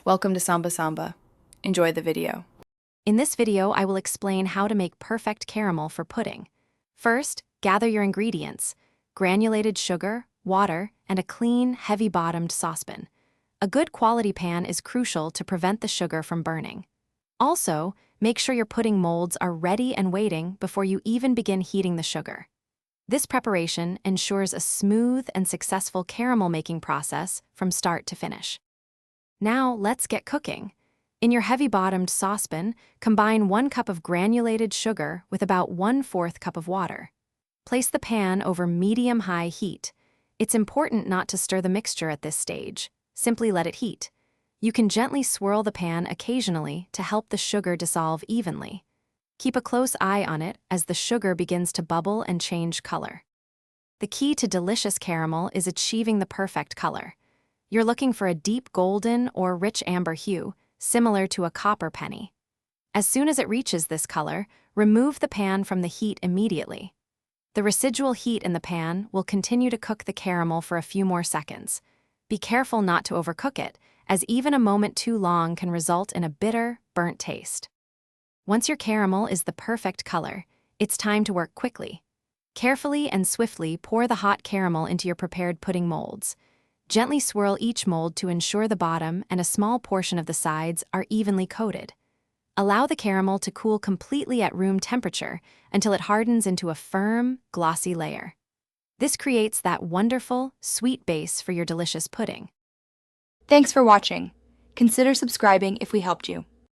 Welcome to Samba Samba. Enjoy the video. In this video, I will explain how to make perfect caramel for pudding. First, gather your ingredients: granulated sugar, water, and a clean, heavy-bottomed saucepan. A good quality pan is crucial to prevent the sugar from burning. Also, make sure your pudding molds are ready and waiting before you even begin heating the sugar. This preparation ensures a smooth and successful caramel making process from start to finish. Now, let's get cooking. In your heavy-bottomed saucepan, combine 1 cup of granulated sugar with about 1/4 cup of water. Place the pan over medium-high heat. It's important not to stir the mixture at this stage. Simply let it heat. You can gently swirl the pan occasionally to help the sugar dissolve evenly. Keep a close eye on it as the sugar begins to bubble and change color. The key to delicious caramel is achieving the perfect color. You're looking for a deep golden or rich amber hue, similar to a copper penny. As soon as it reaches this color, remove the pan from the heat immediately. The residual heat in the pan will continue to cook the caramel for a few more seconds. Be careful not to overcook it, as even a moment too long can result in a bitter, burnt taste. Once your caramel is the perfect color, it's time to work quickly. Carefully and swiftly pour the hot caramel into your prepared pudding molds. Gently swirl each mold to ensure the bottom and a small portion of the sides are evenly coated. Allow the caramel to cool completely at room temperature until it hardens into a firm, glossy layer. This creates that wonderful, sweet base for your delicious pudding. Thanks for watching. Consider subscribing if we helped you.